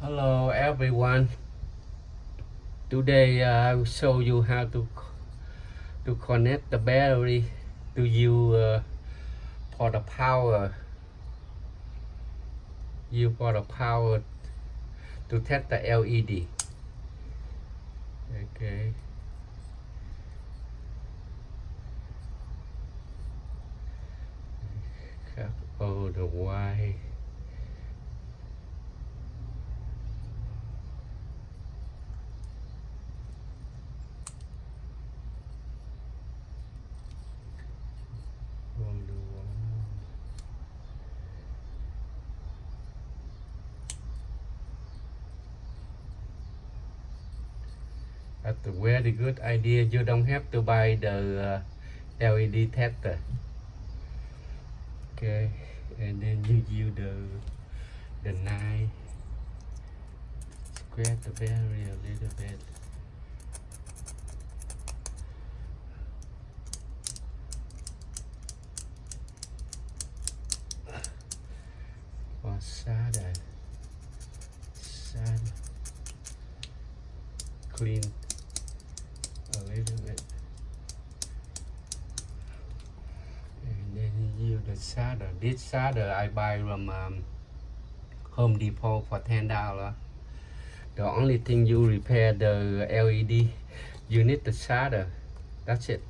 Hello everyone. Today I will show you how to connect the battery to you for the power. You for the power to test the LED. Okay. Cut all the wire. All the wire. That's a very good idea. You don't have to buy the LED tester. Okay, and then you use the knife, scratch the battery a little bit. For solder, clean a little bit, and then you use the solder. This solder I buy from Home Depot for $10. The only thing you repair the LED, you need the solder. That's it.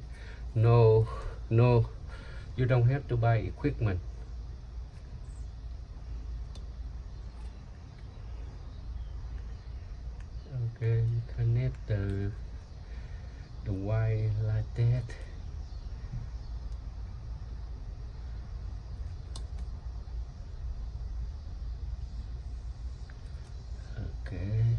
No, you don't have to buy equipment. Okay, you connect the wire like that. Okay.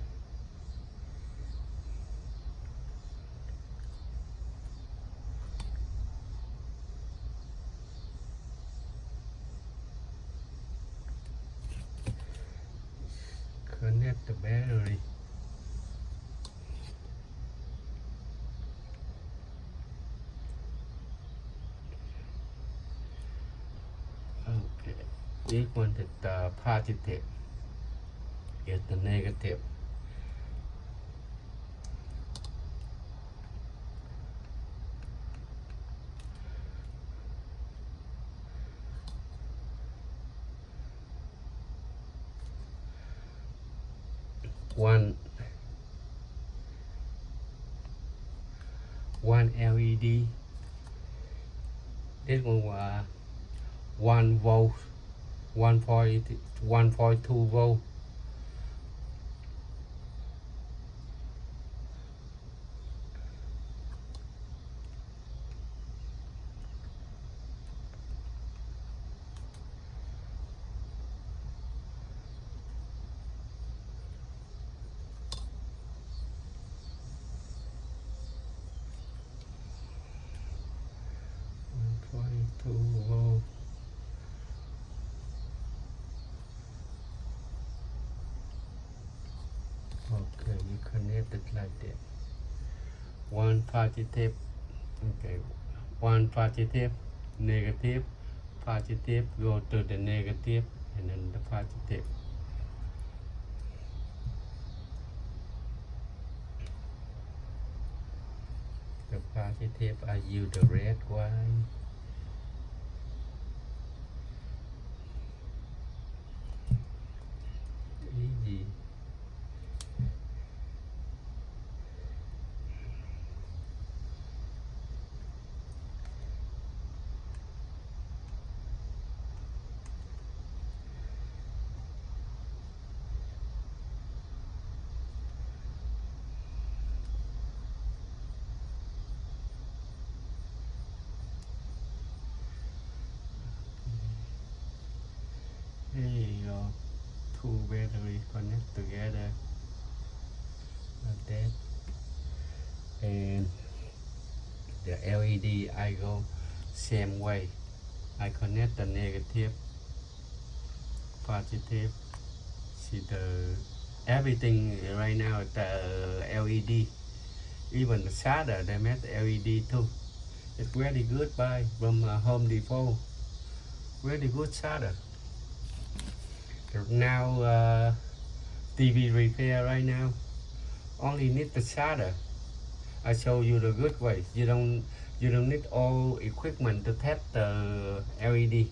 Connect the battery. Okay, this one is the positive, is the negative. One LED. This one was 1 volt, 1.2 volt. Okay, you connect it like that. One positive, okay, one positive, negative, positive, go to the negative, and then the positive. The positive, I use the red one. Easy. There you go. Two batteries connect together like that. And the LED I go same way. I connect the negative, positive. See the everything right now is the LED. Even the solder they made the LED too. It's very good buy from Home Depot. Very good solder. Now TV repair right now, only need the solder. I show you the good way. You don't need all equipment to test the LED.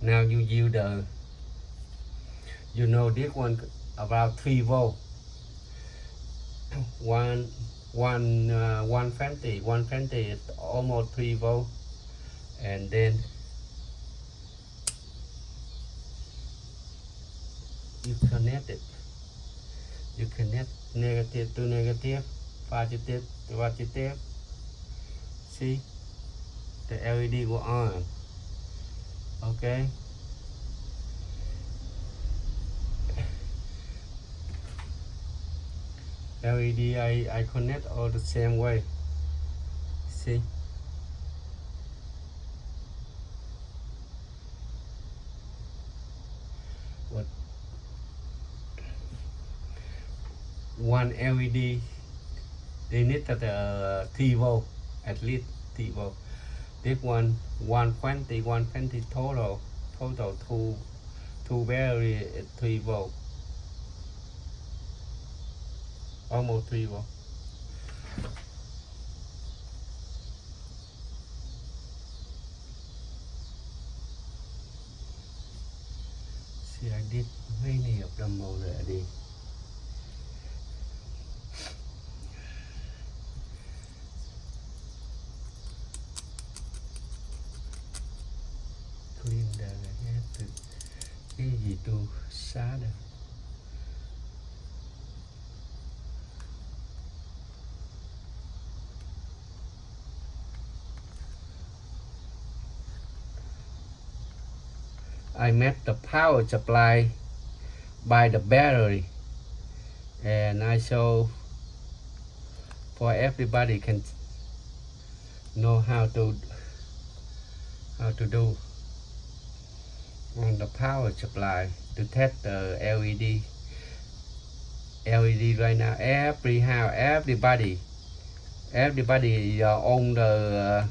Now you use the, this one about 3 volt, one 120 is almost 3 volt, and then you connect it. You connect negative to negative, positive to positive. See, the LED will on. Okay. LED I connect all the same way. See. What? One LED they need the 3 volt, at least 3 volt. This one 120 total two battery 3 volt, almost 3 volt. See, I did many of them already. Clean the cái gì tu xá đây. I met the power supply by the battery, and I show for everybody can know how to do on the power supply to test the LED right now. Everybody on the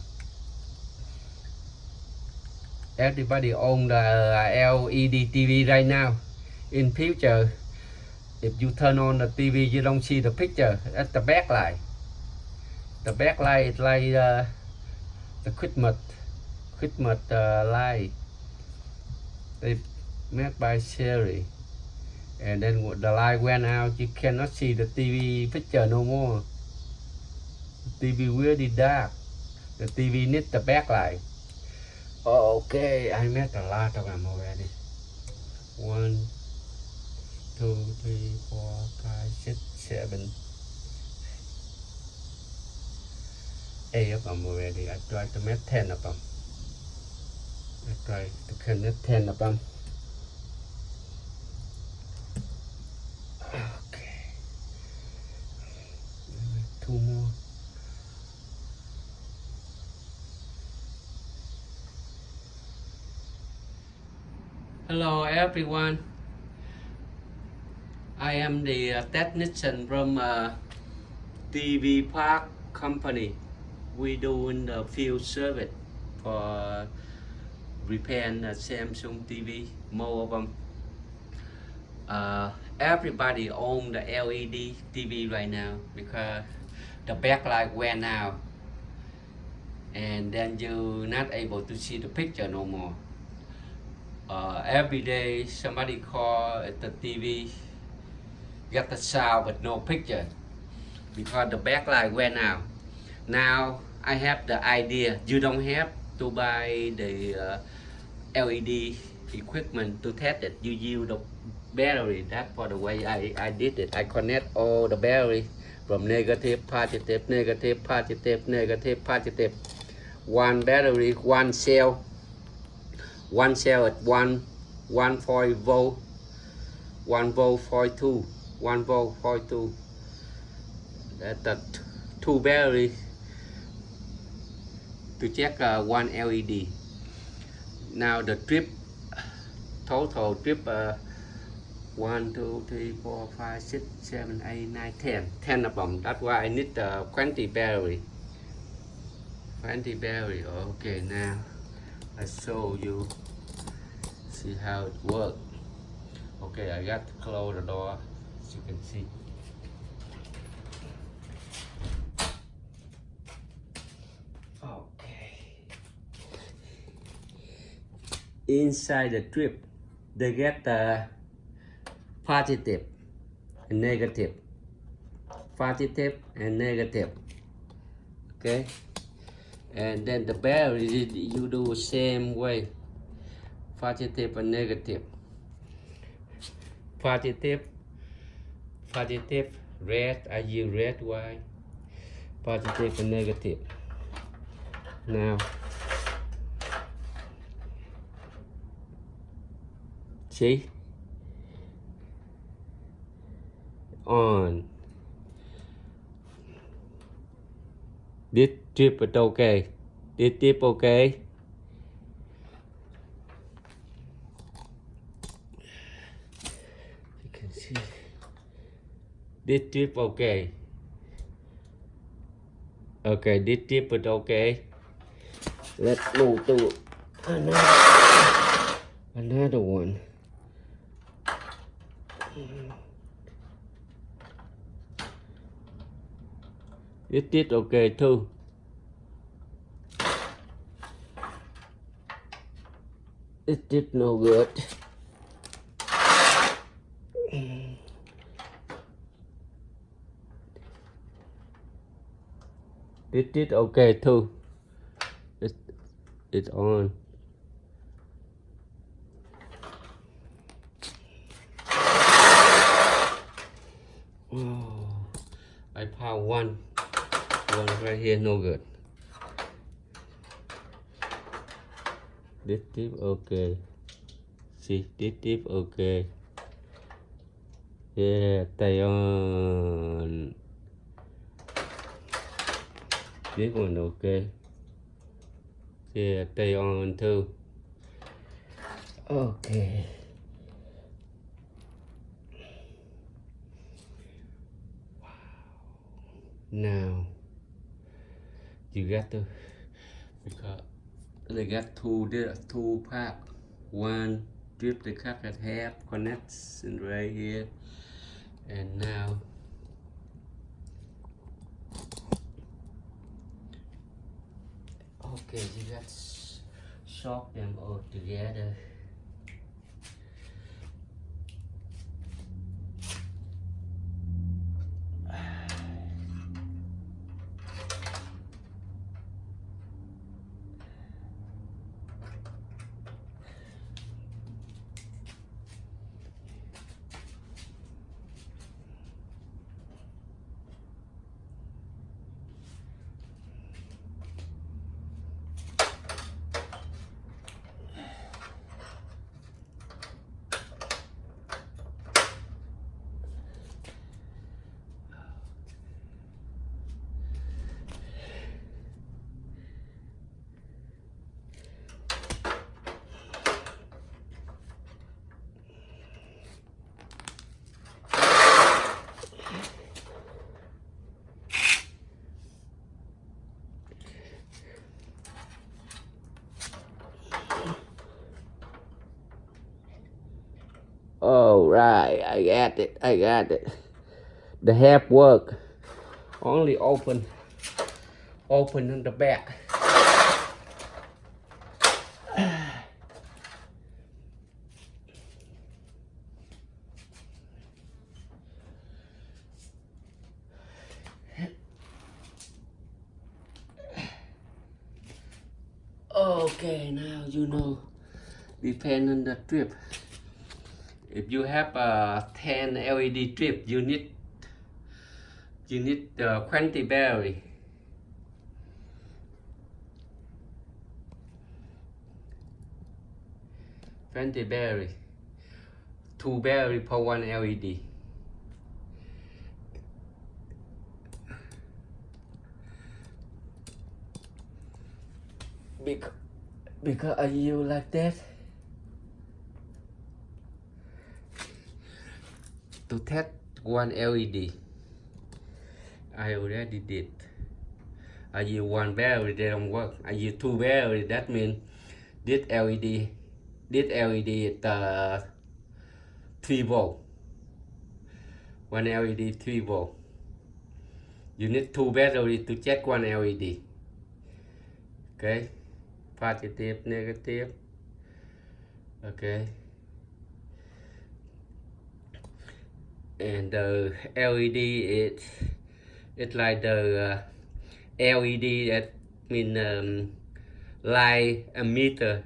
everybody on the LED TV right now. In future, if you turn on the TV, you don't see the picture. That's the backlight. The backlight is like the Christmas light. They made by Sherry, and then the light went out. You cannot see the TV picture no more. The TV really dark. The TV needs the backlight. Okay, I met a lot of them already. 1, 2, 3, 4, 5, 6, 7, 8 of them already. I tried to make 10 of them. I tried to connect 10 of them. Okay. 2 more. Hello everyone. I am the technician from TV Park company. We doing the field service for repairing the Samsung TV, more of them. Everybody own the LED TV right now because the backlight went out, and then you're not able to see the picture no more. Every day somebody call at the TV, get the sound but no picture because the backlight went out. Now I have the idea. You don't have to buy the LED equipment to test it. You use the battery. That's for the way I did it. I connect all the battery from negative, positive, negative, positive, negative, positive. One battery, one cell. One cell at 1.4 volt, 1 volt 42, 1 volt 42. That's the 2 batteries to check one LED. Now the total trip 1, 2, 3, 4, 5, 6, 7, 8, 9, 10 of them. That's why I need 20 battery. 20 battery. Okay, now I show you, see how it works. Okay, I got to close the door, as you can see. Okay. Inside the strip, they get the positive and negative. Positive and negative. Okay. And then the battery, you do same way. Positive and negative. Positive, positive, red, I use red, white. Positive and negative. Now, see? On. This trip is okay. This tip okay. You can see. This tip okay. Okay, this tip is okay. Let's move to another one. This tip okay too. This tip no good. This tip okay too. It's on. Oh, I found one right here, no good. This tip okay. See, this tip okay. Yeah, stay on. This one okay. Yeah, stay on too. Okay. Wow. Now you got to, because they got two pack. One strip the cut at half, connects in right here, and now okay, you got short them all together. All right, I got it. The half work. Only open in the back. Okay, now you know, depend on the strip. If you have a 10 LED strip, you need 20 battery. Battery. 2 battery per 1 LED. Because I use like that to test 1 LED. I already did. I use 1 battery, they don't work. I use 2 battery, that means this LED is 3 volt. One LED 3 volt. You need two battery to check one LED. Okay, positive, negative. Okay, and the LED it's like the LED that mean light emitter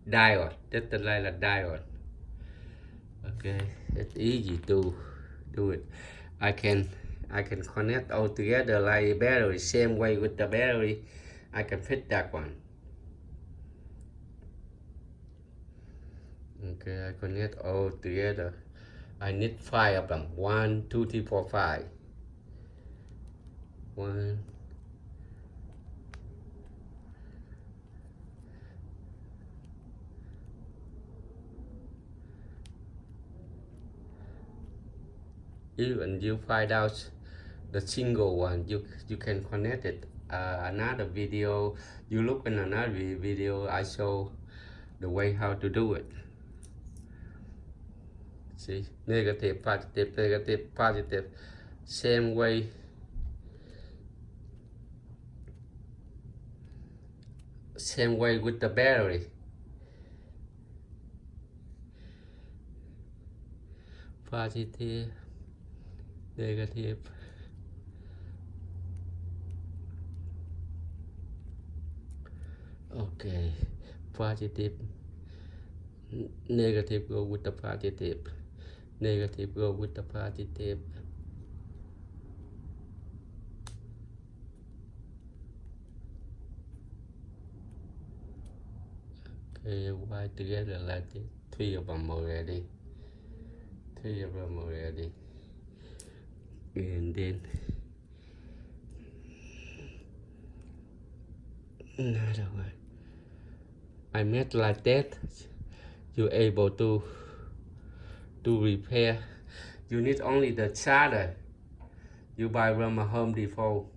diode. That's the light diode. Okay, it's easy to do it. I can connect all together like battery, same way with the battery. I can fit that one. Okay, I connect all together. I need 5 of them. 1, 2, 3, 4, 5. 1. Even you find out the single one, you can connect it. Another video, you look in another video, I show the way how to do it. See, negative, positive, negative, positive, same way. Same way with the battery. Positive, negative. Okay, positive, negative go with the positive, negative go with the positive. Okay, why together like this? 3 of them already. 3 of them already. And then another one. I made like that. You're able to repair. You need only the charger. You buy from a Home Depot.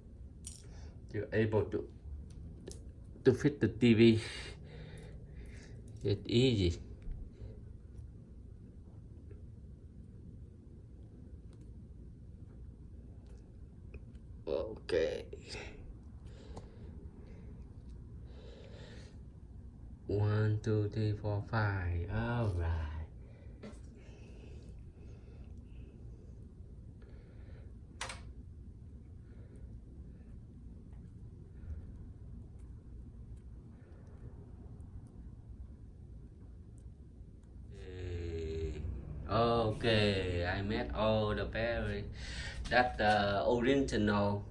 You're able to fit the TV. It's easy. Okay. 1, 2, 3, 4, 5. All right. Okay, I made all the battery. That original.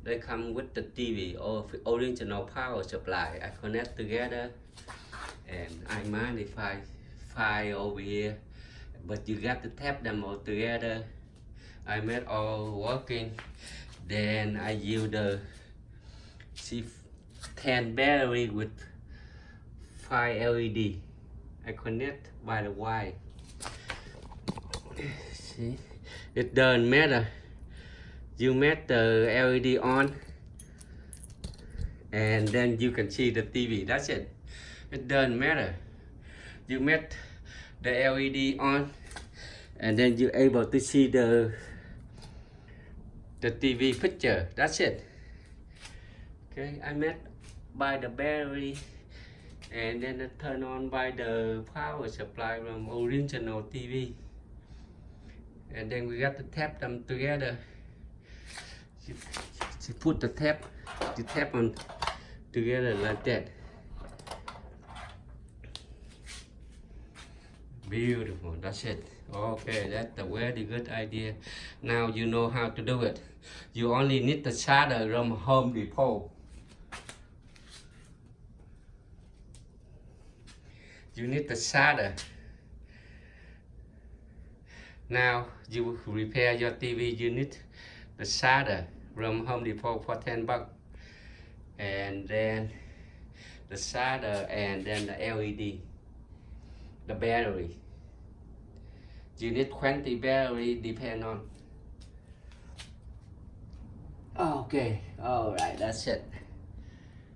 They come with the TV or original power supply. I connect together and I modify file over here, but you got to tap them all together. I made all working. Then I use the C10 battery with 5 LED. I connect by the wire. See, it doesn't matter. You make the LED on and then you can see the TV. That's it. It doesn't matter. You make the LED on and then you're able to see the TV picture. That's it. Okay, I made by the battery and then I turn on by the power supply from original TV. And then we got to tap them together. You put the tap, you tap on together like that. Beautiful, that's it. Okay, that's a very good idea. Now you know how to do it. You only need the charger from Home Depot. You need the charger. Now you repair your TV, you need the charger from Home Depot for 10 bucks. And then the charger and then the LED, the battery. You need 20 battery, depend on. Okay, all right, that's it.